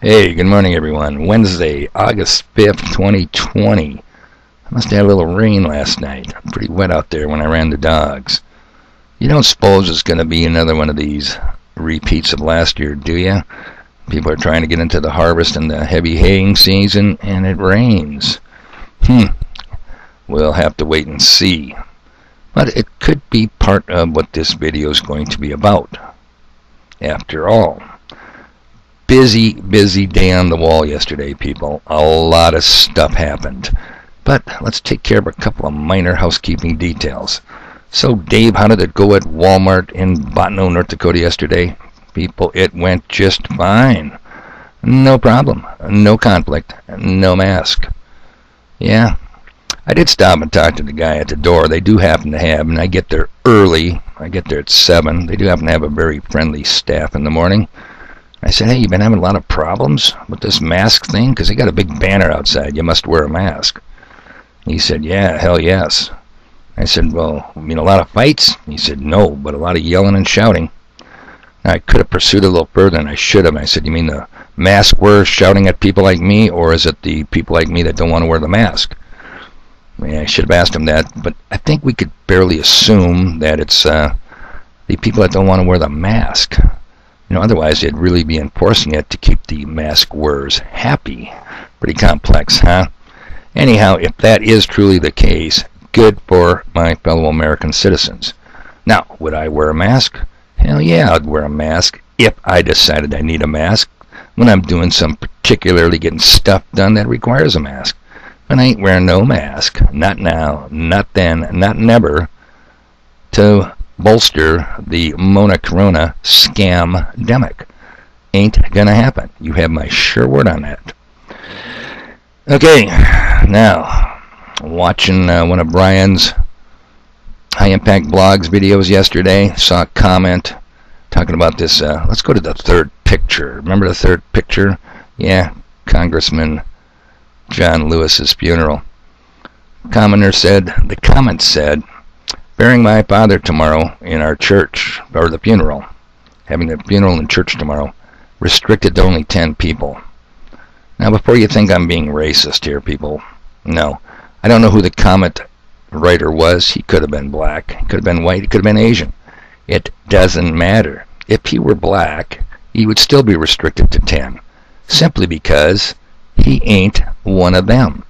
Hey, good morning, everyone. Wednesday, August 5th, 2020. I must have had a little rain last night. Pretty wet out there when I ran the dogs. You don't suppose it's going to be another one of these repeats of last year, do you? People are trying to get into the harvest and the heavy haying season, and it rains. We'll have to wait and see. But it could be part of what this video is going to be about. After all, busy day on the wall yesterday, people. A lot of stuff happened. But let's take care of a couple of minor housekeeping details. So, Dave, how did it go at Walmart in Bottineau, North Dakota yesterday? People, it went just fine. No problem. No conflict. No mask. Yeah. I did stop and talk to the guy at the door. They do happen to have, and I get there early. I get there at 7. They do happen to have a very friendly staff in the morning. I said, hey, you been having a lot of problems with this mask thing? Because they got a big banner outside. You must wear a mask. He said, yeah, hell yes. I said, well, you mean a lot of fights? He said, no, but a lot of yelling and shouting. Now, I could have pursued a little further, and I should have. I said, you mean the mask wearers shouting at people like me, or is it the people like me that don't want to wear the mask? I mean, I should have asked him that, but I think we could barely assume that it's the people that don't want to wear the mask. You know, otherwise they'd really be enforcing it to keep the mask wearers happy. Pretty complex, huh? Anyhow, if that is truly the case, good for my fellow American citizens. Now, would I wear a mask? Hell yeah, I'd wear a mask if I decided I need a mask when I'm doing some particularly getting stuff done that requires a mask. But I ain't wearing no mask. Not now, not then, not never, to bolster the Mona Corona scam-demic. Ain't gonna happen. You have my sure word on that. Okay, now, watching one of Brian's high-impact blogs videos yesterday, saw a comment talking about this. Let's go to the third picture. Remember the third picture? Yeah, Congressman John Lewis's funeral. The comment said, burying my father tomorrow in our church, or the funeral, having the funeral in church tomorrow, restricted to only 10 people. Now, before you think I'm being racist here, people, no. I don't know who the comment writer was. He could have been black, he could have been white, he could have been Asian. It doesn't matter. If he were black, he would still be restricted to 10, simply because he ain't one of them.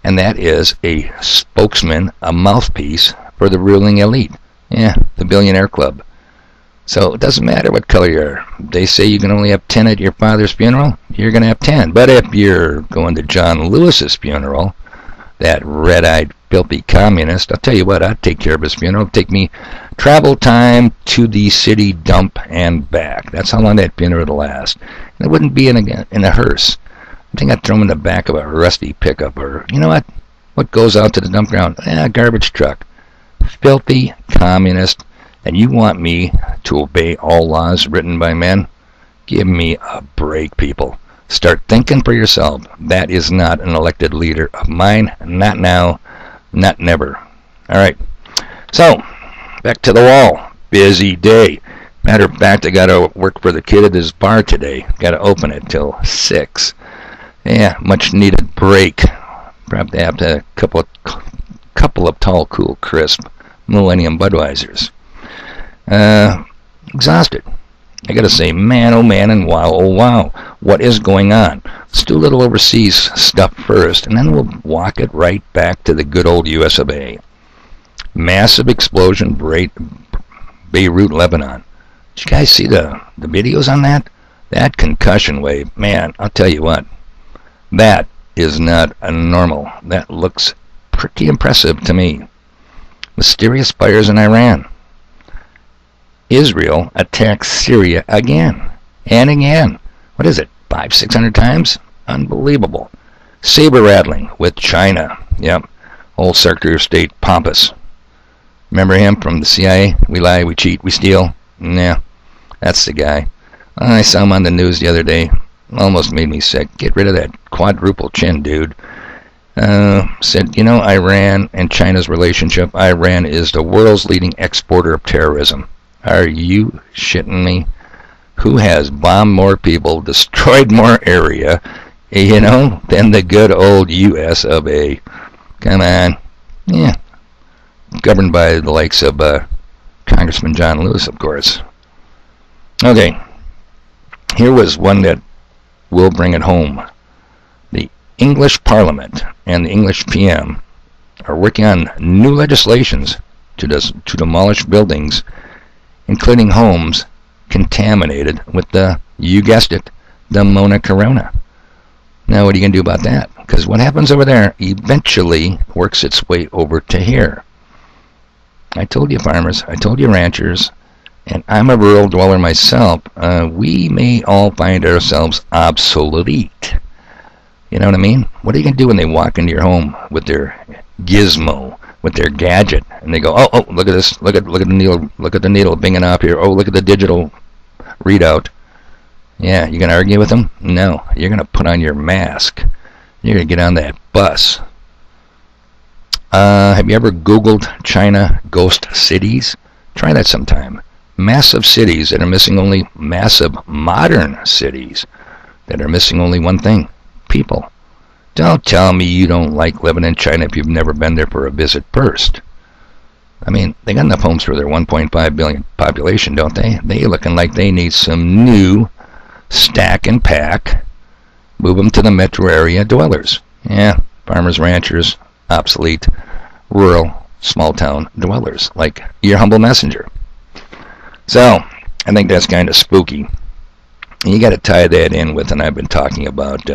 And that is a spokesman, a mouthpiece for the ruling elite. Yeah, the billionaire club. So it doesn't matter what color you are. They say you can only have 10 at your father's funeral, you're going to have 10. But if you're going to John Lewis's funeral, that red-eyed, filthy communist, I'll tell you what, I'd take care of his funeral. It'd take me travel time to the city dump and back. That's how long that funeral would last. And it wouldn't be in a hearse. I think I'd throw him in the back of a rusty pickup, or, you know what goes out to the dump ground? A garbage truck. Filthy communist. And you want me to obey all laws written by men? Give me a break, people. Start thinking for yourself. That is not an elected leader of mine. Not now, not never. All right. So, back to the wall. Busy day. Matter of fact, I got to work for the kid at his bar today. Got to open it till 6. Yeah, much needed break. Probably have to couple of tall, cool, crisp Millennium Budweisers. Exhausted. I gotta say, man, oh man, and wow, oh wow, what is going on? Let's do a little overseas stuff first, and then we'll walk it right back to the good old US of A. Massive explosion, Beirut, Lebanon. Did you guys see the videos on that? That concussion wave, man, I'll tell you what, that is not normal. That looks pretty impressive to me. Mysterious fires in Iran. Israel attacks Syria again and again. What is it, 500-600 times? Unbelievable. Saber rattling with China. Yep. Old Secretary of State Pompous. Remember him from the CIA? We lie, we cheat, we steal. Nah, that's the guy. I saw him on the news the other day. Almost made me sick. Get rid of that quadruple chin, dude. Said, you know, Iran and China's relationship, Iran is the world's leading exporter of terrorism. Are you shitting me? who has bombed more people, destroyed more area, than the good old U.S. of A. Come on. Yeah. Governed by the likes of Congressman John Lewis, of course. Okay. Here was one that will bring it home. The English Parliament and the English PM are working on new legislations to demolish buildings, including homes contaminated with you guessed it, the Mona Corona. Now, what are you going to do about that? Because what happens over there eventually works its way over to here. I told you, farmers, I told you, ranchers, and I'm a rural dweller myself, we may all find ourselves obsolete. You know what I mean? What are you going to do when they walk into your home with their gizmo, with their gadget, and they go, oh, look at this, look at the needle binging off here, oh, look at the digital readout. Yeah, you going to argue with them? No, you're going to put on your mask. You're going to get on that bus. Have you ever Googled China ghost cities? Try that sometime. Massive cities that are missing only massive modern cities that are missing only one thing: people. Don't tell me you don't like living in China if you've never been there for a visit first. I mean, they got enough homes for their 1.5 billion population, don't they? They looking like they need some new stack and pack, move them to the metro area dwellers. Yeah, farmers, ranchers, obsolete, rural, small town dwellers, like your humble messenger. So, I think that's kind of spooky. And you got to tie that in with, and I've been talking about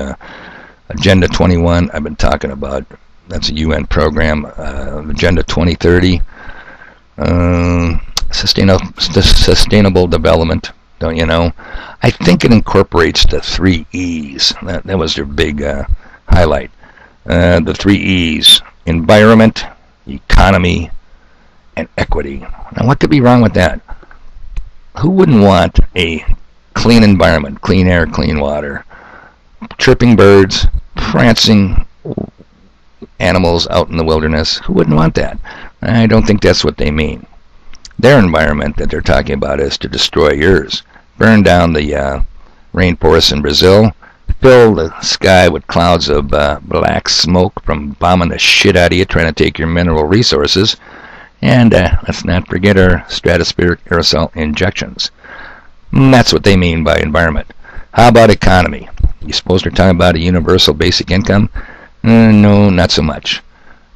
Agenda 21. I've been talking about, that's a UN program, Agenda 2030, sustainable development. Don't you know? I think it incorporates the 3 E's. That was their big highlight. The 3 E's: environment, economy, and equity. Now, what could be wrong with that? Who wouldn't want a clean environment, clean air, clean water, chirping birds, prancing animals out in the wilderness? Who wouldn't want that? I don't think that's what they mean. Their environment that they're talking about is to destroy yours. Burn down the rainforests in Brazil, fill the sky with clouds of black smoke from bombing the shit out of you, trying to take your mineral resources, and let's not forget our stratospheric aerosol injections. That's what they mean by environment. How about economy? You suppose they're talking about a universal basic income? No, not so much.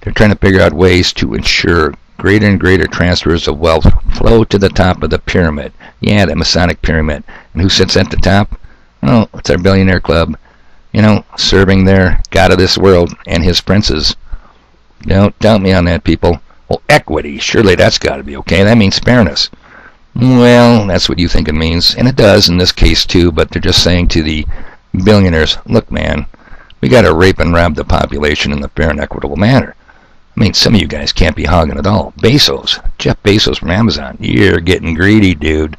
They're trying to figure out ways to ensure greater and greater transfers of wealth flow to the top of the pyramid. Yeah, the Masonic pyramid. And who sits at the top? Oh, it's our billionaire club. Serving their god of this world and his princes. Don't doubt me on that, people. Well, equity, surely that's got to be okay. That means fairness. Well, that's what you think it means. And it does in this case, too, but they're just saying to the billionaires, look, man, we got to rape and rob the population in a fair and equitable manner. I mean, some of you guys can't be hogging it all. Jeff Bezos from Amazon, you're getting greedy, dude.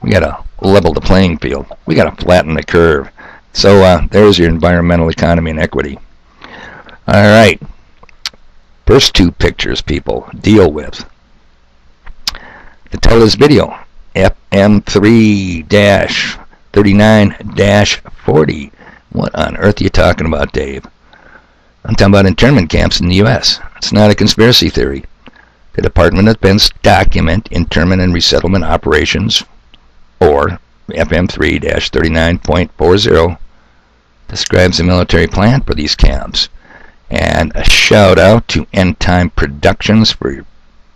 We got to level the playing field. We got to flatten the curve. So there's your environmental economy and equity. All right. First 2 pictures, people, deal with. The title of this video, FM3-39-40. What on earth are you talking about, Dave? I'm talking about internment camps in the U.S. It's not a conspiracy theory. The Department of Defense document internment and resettlement operations, or FM3-39.40, describes the military plan for these camps. And a shout out to End Time Productions for your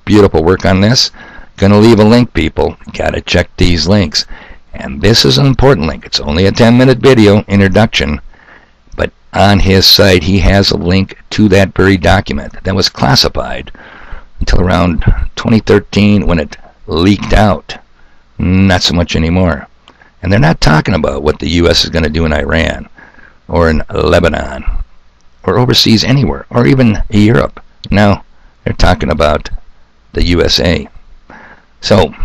beautiful work on this. Gonna leave a link, people. Gotta check these links. And this is an important link. It's only a 10-minute video introduction. But on his site, he has a link to that very document that was classified until around 2013 when it leaked out. Not so much anymore. And they're not talking about what the U.S. is going to do in Iran or in Lebanon or overseas anywhere or even Europe. No, they're talking about the USA. So,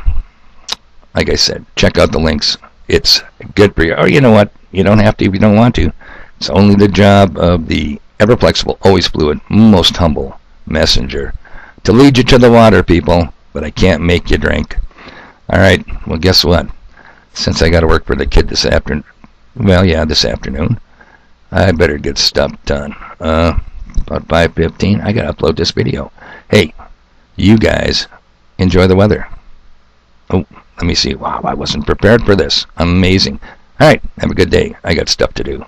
like I said, check out the links. It's good for you. Or you know what? You don't have to if you don't want to. It's only the job of the ever-flexible, always fluid, most humble messenger to lead you to the water, people. But I can't make you drink. All right, well, guess what? since I got to work for the kid this afternoon, this afternoon, I better get stuff done. About 5:15, I got to upload this video. Hey, you guys enjoy the weather. Oh, let me see. Wow, I wasn't prepared for this. Amazing. All right, have a good day. I got stuff to do.